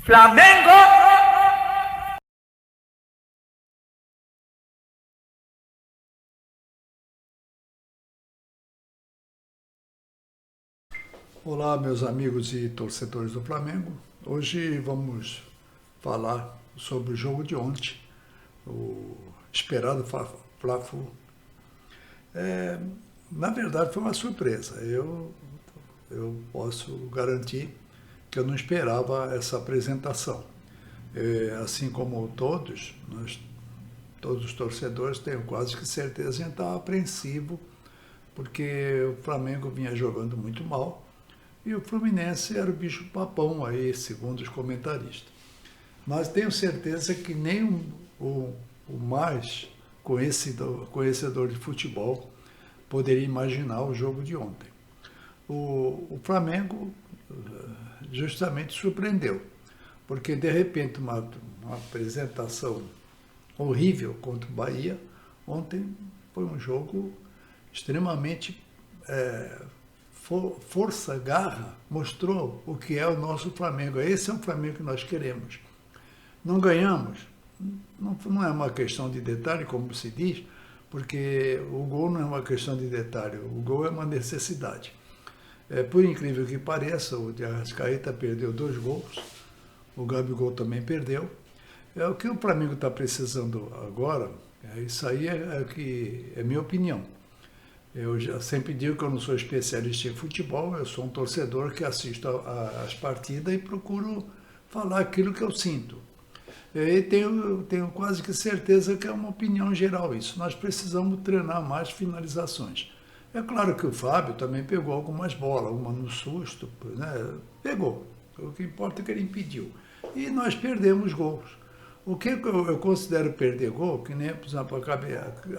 Flamengo! Olá, meus amigos e torcedores do Flamengo. Hoje vamos falar sobre o jogo de ontem, o esperado Fla-Flu. Na verdade, foi uma surpresa. Eu posso garantir que eu não esperava essa apresentação. Assim como todos os torcedores, tenho quase que certeza em estar apreensivo, porque o Flamengo vinha jogando muito mal. E o Fluminense era o bicho-papão aí, segundo os comentaristas. Mas tenho certeza que nem o mais conhecedor de futebol poderia imaginar o jogo de ontem. O Flamengo justamente surpreendeu, porque de repente uma apresentação horrível contra o Bahia, ontem foi um jogo extremamente força, garra, mostrou o que é o nosso Flamengo. Esse é o Flamengo que nós queremos. Não ganhamos, não é uma questão de detalhe, como se diz, porque o gol não é uma questão de detalhe, o gol é uma necessidade. Por incrível que pareça, o de Arrascaeta perdeu 2 gols, o Gabigol também perdeu. O que o Flamengo está precisando agora, isso aí é minha opinião. Eu já sempre digo que eu não sou especialista em futebol, eu sou um torcedor que assisto às partidas e procuro falar aquilo que eu sinto. E tenho quase que certeza que é uma opinião geral isso. Nós precisamos treinar mais finalizações. É claro que o Fábio também pegou algumas bolas, uma no susto, né? Pegou. O que importa é que ele impediu. E nós perdemos gols. O que eu considero perder gol, que nem, por exemplo,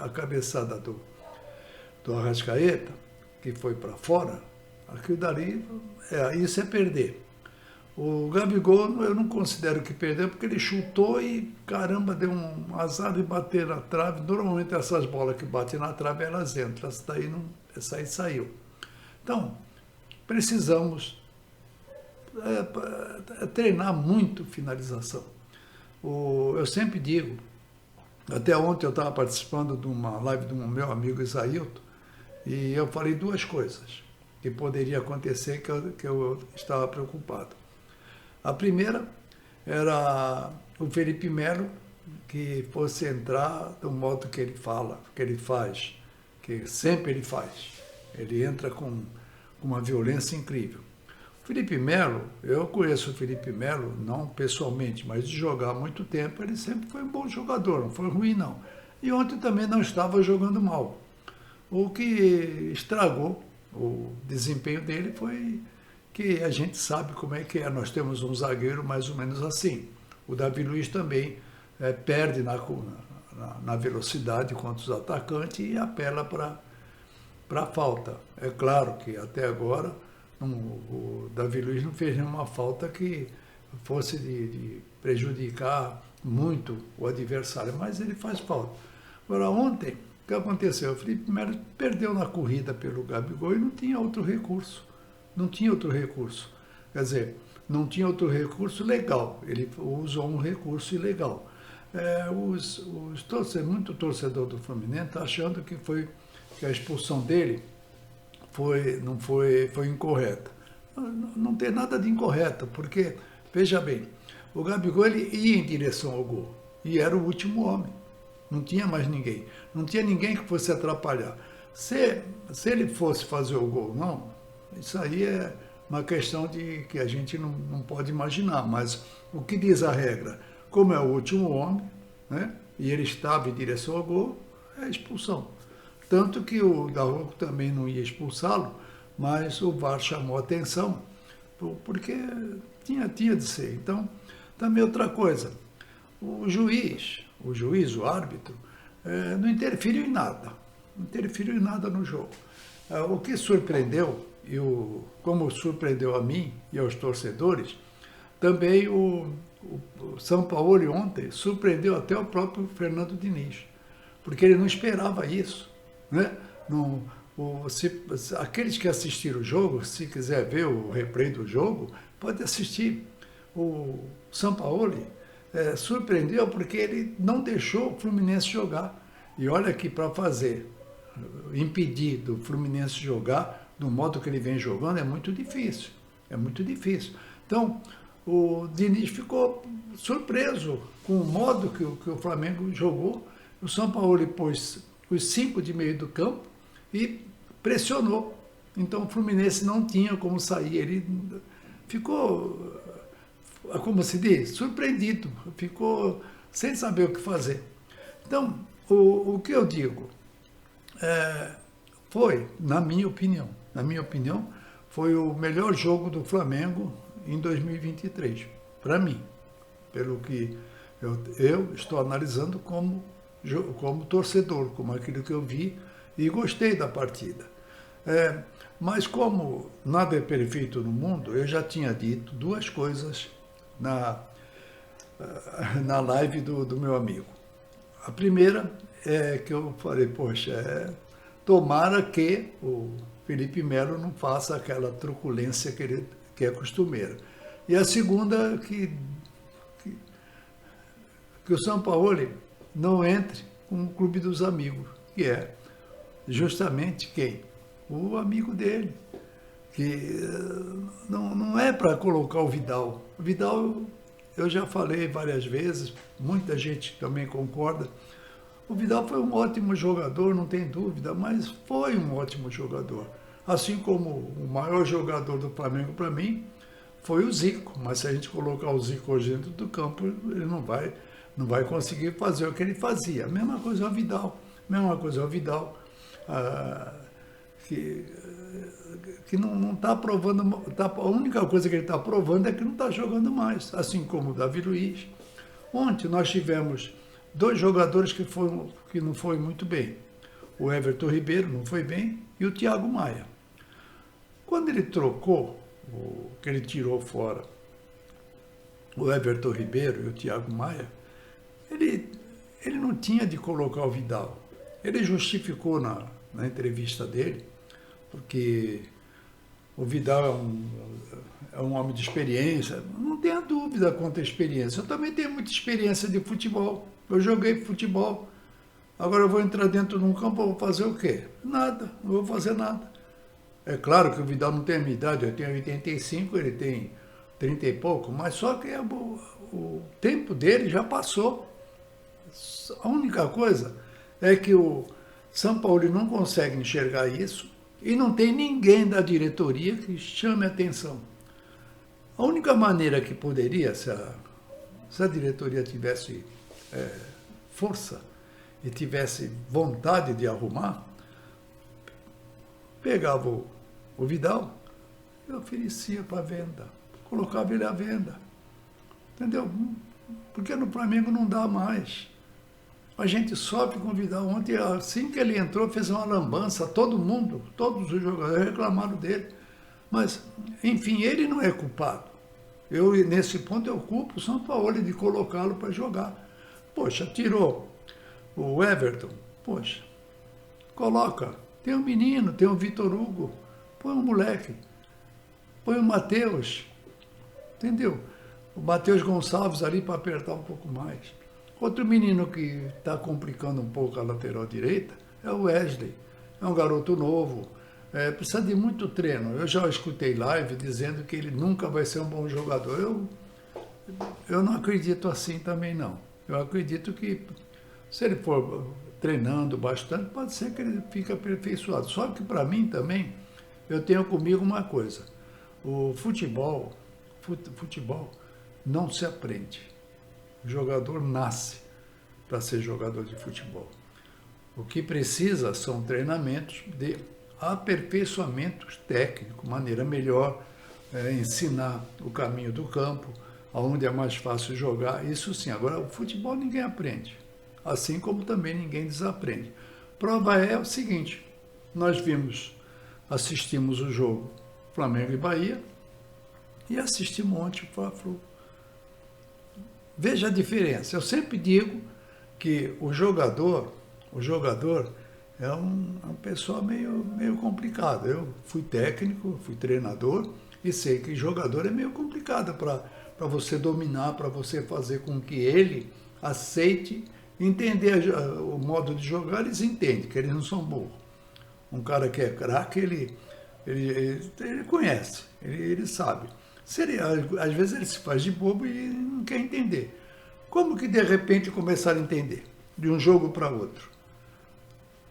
a cabeçada do Arrascaeta, que foi para fora, aquilo dali, isso é perder. O Gabigol, eu não considero que perdeu, porque ele chutou e, caramba, deu um azar de bater na trave. Normalmente essas bolas que batem na trave, elas entram. Essa aí saiu. Então, precisamos treinar muito finalização. Eu sempre digo, até ontem eu estava participando de uma live do meu amigo Isailton, e eu falei 2 coisas que poderia acontecer que eu estava preocupado. A primeira era o Felipe Melo, que fosse entrar do modo que ele fala, que ele faz, que sempre ele faz. Ele entra com uma violência incrível. O Felipe Melo, eu conheço o Felipe Melo, não pessoalmente, mas de jogar há muito tempo, ele sempre foi um bom jogador, não foi ruim não. E ontem também não estava jogando mal. O que estragou o desempenho dele foi que a gente sabe como é que é. Nós temos um zagueiro mais ou menos assim. O Davi Luiz também perde na velocidade contra os atacantes e apela para a falta. É claro que até agora o Davi Luiz não fez nenhuma falta que fosse de prejudicar muito o adversário, mas ele faz falta. Agora, ontem, o que aconteceu? O Felipe Melo perdeu na corrida pelo Gabigol e não tinha outro recurso. Não tinha outro recurso. Quer dizer, não tinha outro recurso legal. Ele usou um recurso ilegal. Muito torcedor do Fluminense está achando que a expulsão dele foi incorreta. Não tem nada de incorreto, porque, veja bem, o Gabigol ele ia em direção ao gol e era o último homem. Não tinha mais ninguém. Não tinha ninguém que fosse atrapalhar. Se ele fosse fazer o gol, não, isso aí é uma questão que a gente não pode imaginar. Mas o que diz a regra? Como é o último homem, né, e ele estava em direção ao gol, é expulsão. Tanto que o Daronco também não ia expulsá-lo, mas o VAR chamou a atenção, porque tinha de ser. Então, também outra coisa, o juiz, o árbitro, não interferiu em nada. Não interferiu em nada no jogo. O que surpreendeu, como surpreendeu a mim e aos torcedores, também o São Paulo ontem surpreendeu até o próprio Fernando Diniz, porque ele não esperava isso. Né? Aqueles que assistiram o jogo, se quiser ver o replay do jogo, pode assistir. o Sampaoli surpreendeu porque ele não deixou o Fluminense jogar. E olha que para impedir do Fluminense jogar do modo que ele vem jogando é muito difícil. É muito difícil. Então, o Diniz ficou surpreso com o modo que o Flamengo jogou. O Sampaoli pôs os 5 de meio do campo e pressionou. Então o Fluminense não tinha como sair. Ele ficou, como se diz, surpreendido. Ficou sem saber o que fazer. Então, o que eu digo foi, na minha opinião, foi o melhor jogo do Flamengo em 2023, para mim, pelo que eu estou analisando como torcedor, como aquilo que eu vi e gostei da partida. Mas como nada é perfeito no mundo, eu já tinha dito 2 coisas na live do meu amigo. A primeira é que eu falei, poxa, tomara que o Felipe Melo não faça aquela truculência que é costumeira. E a segunda, que o Sampaoli não entre com o clube dos amigos, que é justamente quem? O amigo dele, que não é para colocar o Vidal. O Vidal, eu já falei várias vezes, muita gente também concorda, o Vidal foi um ótimo jogador, não tem dúvida, mas foi um ótimo jogador. Assim como o maior jogador do Flamengo para mim foi o Zico, mas se a gente colocar o Zico hoje dentro do campo, ele não vai conseguir fazer o que ele fazia. A mesma coisa é o Vidal, que não está provando, a única coisa que ele está provando é que não está jogando mais, assim como o Davi Luiz. Ontem nós tivemos 2 jogadores que não foi muito bem. O Everton Ribeiro não foi bem e o Thiago Maia. Quando ele trocou, que ele tirou fora o Everton Ribeiro e o Thiago Maia, ele não tinha de colocar o Vidal. Ele justificou na entrevista dele, porque o Vidal é um homem de experiência. Não tenha dúvida quanto à experiência. Eu também tenho muita experiência de futebol. Eu joguei futebol. Agora eu vou entrar dentro de um campo, eu vou fazer o quê? Nada, não vou fazer nada. É claro que o Vidal não tem a minha idade, eu tenho 85, ele tem 30 e pouco, mas só que o tempo dele já passou. A única coisa é que o Sampaoli não consegue enxergar isso e não tem ninguém da diretoria que chame a atenção. A única maneira que poderia, se a diretoria tivesse força e tivesse vontade de arrumar, pegava o Vidal e oferecia para venda, colocava ele à venda. Entendeu? Porque no Flamengo não dá mais. A gente sofre com o Vidal. Ontem, assim que ele entrou, fez uma lambança. Todos os jogadores reclamaram dele. Mas, enfim, ele não é culpado. Nesse ponto, eu culpo o Sampaoli de colocá-lo para jogar. Poxa, tirou o Everton. Poxa, coloca. Tem um menino, tem o Vitor Hugo. Põe um moleque. Põe o Matheus. Entendeu? O Matheus Gonçalves ali para apertar um pouco mais. Outro menino que está complicando um pouco a lateral direita é o Wesley. É um garoto novo, precisa de muito treino. Eu já escutei live dizendo que ele nunca vai ser um bom jogador. Eu não acredito assim também, não. Eu acredito que se ele for treinando bastante, pode ser que ele fique aperfeiçoado. Só que para mim também, eu tenho comigo uma coisa. O futebol não se aprende. O jogador nasce para ser jogador de futebol. O que precisa são treinamentos de aperfeiçoamentos técnicos, maneira melhor, ensinar o caminho do campo, aonde é mais fácil jogar, isso sim. Agora, o futebol ninguém aprende, assim como também ninguém desaprende. Prova é o seguinte, nós assistimos o jogo Flamengo e Bahia e assistimos ontem o Fla-Flu. Veja a diferença. Eu sempre digo que o jogador é uma pessoa meio complicada. Eu fui técnico, fui treinador e sei que jogador é meio complicado para você dominar, para você fazer com que ele aceite, entender o modo de jogar, eles entendem que eles não são burros. Um cara que é craque, ele conhece, ele sabe. Às vezes ele se faz de bobo e não quer entender. Como que de repente começaram a entender? De um jogo para outro.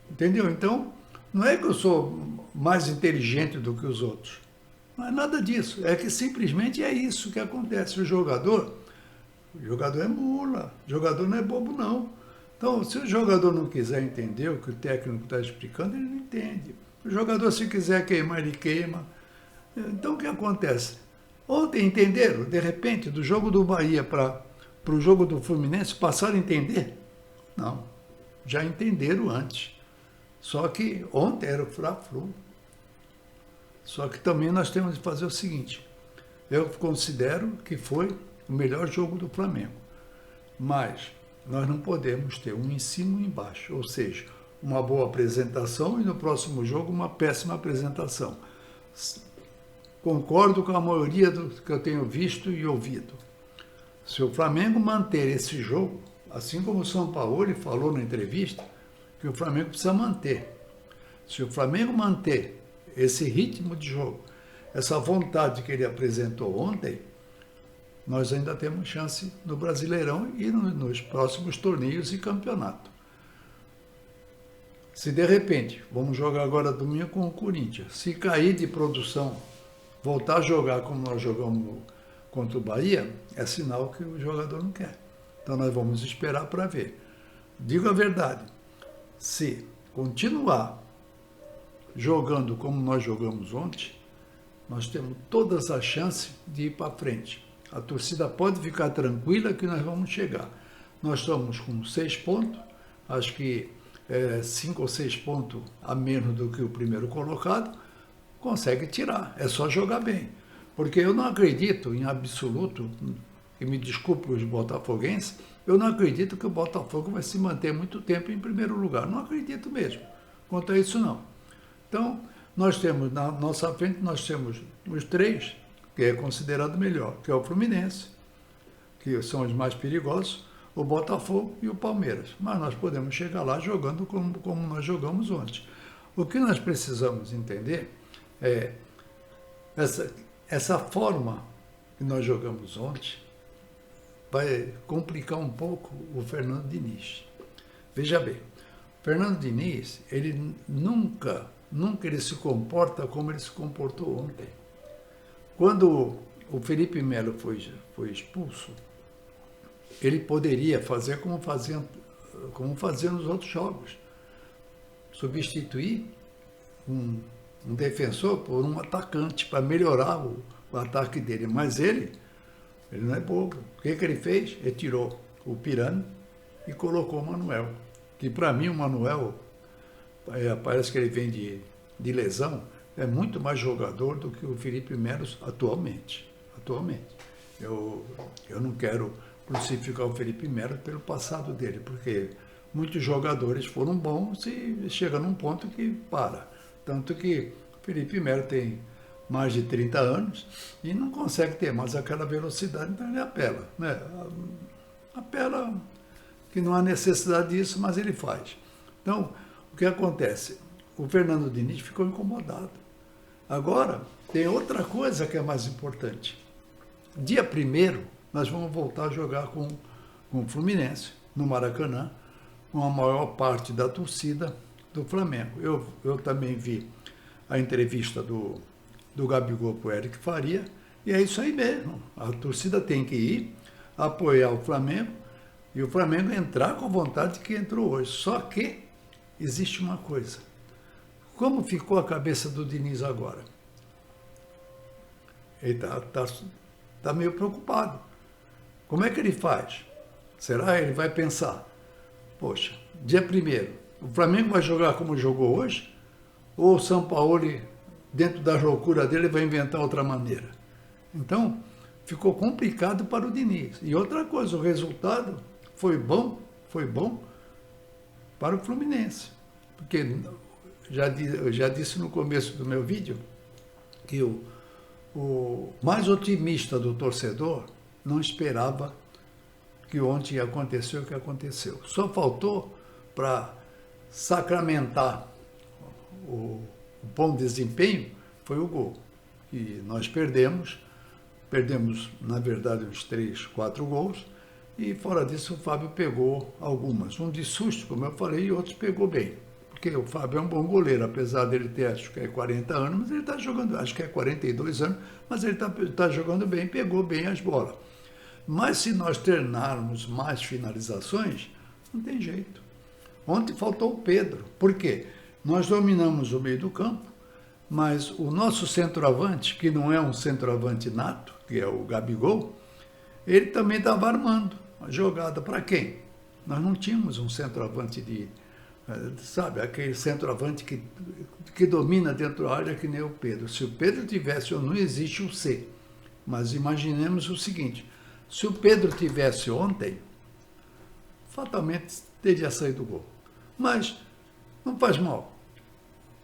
Entendeu? Então, não é que eu sou mais inteligente do que os outros. Não é nada disso. É que simplesmente é isso que acontece. O jogador é mula. O jogador não é bobo, não. Então, se o jogador não quiser entender o que o técnico está explicando, ele não entende. O jogador, se quiser queimar, ele queima. Então, o que acontece? Ontem entenderam, de repente, do jogo do Bahia para o jogo do Fluminense, passaram a entender? Não. Já entenderam antes. Só que ontem era o Fla-Flu. Só que também nós temos de fazer o seguinte. Eu considero que foi o melhor jogo do Flamengo. Mas nós não podemos ter um em cima e um embaixo. Ou seja, uma boa apresentação e no próximo jogo uma péssima apresentação. Concordo com a maioria do que eu tenho visto e ouvido. Se o Flamengo manter esse jogo, assim como o São Paulo falou na entrevista, que o Flamengo precisa manter. Se o Flamengo manter esse ritmo de jogo, essa vontade que ele apresentou ontem, nós ainda temos chance no Brasileirão e nos próximos torneios e campeonato. Se de repente, vamos jogar agora domingo com o Corinthians, se cair de produção, voltar a jogar como nós jogamos contra o Bahia, é sinal que o jogador não quer. Então nós vamos esperar para ver. Digo a verdade, se continuar jogando como nós jogamos ontem, nós temos todas as chances de ir para frente. A torcida pode ficar tranquila que nós vamos chegar. Nós estamos com 6 pontos, acho que 5 ou 6 pontos a menos do que o primeiro colocado, consegue tirar, é só jogar bem. Porque eu não acredito em absoluto, e me desculpe os botafoguenses, eu não acredito que o Botafogo vai se manter muito tempo em primeiro lugar. Não acredito mesmo, quanto a isso não. Então, nós temos, na nossa frente, nós temos os 3, que é considerado melhor, que é o Fluminense, que são os mais perigosos, o Botafogo e o Palmeiras. Mas nós podemos chegar lá jogando como nós jogamos ontem. O que nós precisamos entender é essa forma que nós jogamos ontem vai complicar um pouco o Fernando Diniz. Veja bem, o Fernando Diniz, ele nunca ele se comporta como ele se comportou ontem. Quando o Felipe Melo foi expulso, ele poderia fazer como fazia nos outros jogos. Substituir um defensor por um atacante para melhorar o ataque dele. Mas ele não é bobo. O que ele fez? Ele tirou o Pirani e colocou o Manuel. Que para mim o Manuel, parece que ele vem de lesão, é muito mais jogador do que o Felipe Melo atualmente. Eu não quero crucificar o Felipe Melo pelo passado dele, porque muitos jogadores foram bons e chega num ponto que para. Tanto que o Felipe Melo tem mais de 30 anos e não consegue ter mais aquela velocidade, então ele apela. Né? Apela que não há necessidade disso, mas ele faz. Então, o que acontece? O Fernando Diniz ficou incomodado. Agora, tem outra coisa que é mais importante. Dia 1º, nós vamos voltar a jogar com o Fluminense, no Maracanã, com a maior parte da torcida do Flamengo. Eu também vi a entrevista do Gabigol para o Eric Faria, e é isso aí mesmo. A torcida tem que ir apoiar o Flamengo e o Flamengo entrar com a vontade que entrou hoje. Só que existe uma coisa. Como ficou a cabeça do Diniz agora? Ele está meio preocupado. Como é que ele faz? Será que ele vai pensar? Poxa, dia 1º, o Flamengo vai jogar como jogou hoje? Ou o São Paulo, dentro da loucura dele, vai inventar outra maneira? Então, ficou complicado para o Diniz. E outra coisa, o resultado foi bom para o Fluminense. Porque eu já disse no começo do meu vídeo que o mais otimista do torcedor não esperava que ontem ia acontecer o que aconteceu. Só faltou para sacramentar o bom desempenho, foi o gol. E nós perdemos, na verdade, uns 3, 4 gols, e fora disso o Fábio pegou algumas. Um de susto, como eu falei, e outros pegou bem. Porque o Fábio é um bom goleiro, apesar dele ter, acho que é 40 anos, mas ele está jogando, acho que é 42 anos, mas ele está jogando bem, pegou bem as bolas. Mas se nós treinarmos mais finalizações, não tem jeito. Ontem faltou o Pedro. Por quê? Nós dominamos o meio do campo, mas o nosso centroavante, que não é um centroavante nato, que é o Gabigol, ele também estava armando a jogada para quem? Nós não tínhamos um centroavante sabe, aquele centroavante que domina dentro da área que nem o Pedro. Se o Pedro tivesse, não existe o C. Mas imaginemos o seguinte, se o Pedro tivesse ontem, fatalmente teria saído o gol. Mas não faz mal.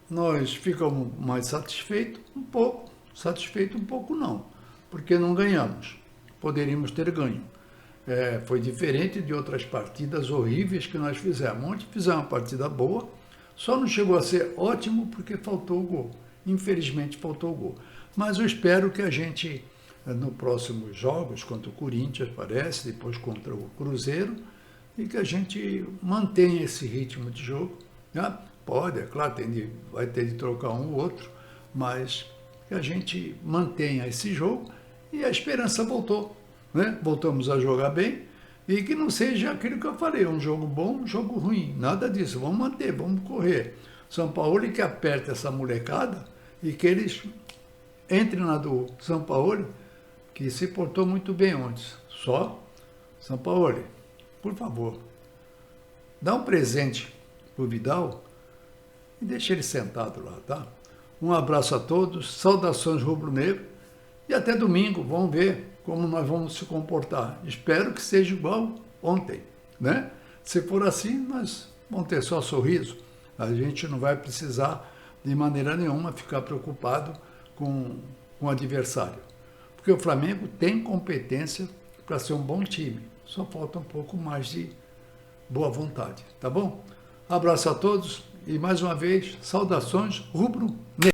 Nós ficamos mais satisfeitos um pouco não, porque não ganhamos. Poderíamos ter ganho. Foi diferente de outras partidas horríveis que nós fizemos. Ontem fizemos uma partida boa, só não chegou a ser ótimo porque faltou o gol. Infelizmente faltou o gol. Mas eu espero que a gente, no próximos jogos, contra o Corinthians, parece, depois contra o Cruzeiro, e que a gente mantenha esse ritmo de jogo. Né? Pode, é claro, vai ter de trocar um ou outro, mas que a gente mantenha esse jogo e a esperança voltou. Né? Voltamos a jogar bem e que não seja aquilo que eu falei, um jogo bom, um jogo ruim, nada disso, vamos manter, vamos correr. São Paulo que aperta essa molecada e que eles entrem na do São Paulo, que se portou muito bem ontem. Só, São Paulo, por favor, dá um presente pro Vidal e deixa ele sentado lá, tá? Um abraço a todos, saudações rubro-negro e até domingo, vamos ver como nós vamos se comportar. Espero que seja igual ontem, né? Se for assim, nós vamos ter só sorriso. A gente não vai precisar, de maneira nenhuma, ficar preocupado com o adversário. Porque o Flamengo tem competência para ser um bom time. Só falta um pouco mais de boa vontade, tá bom? Abraço a todos e, mais uma vez, saudações rubro-negro.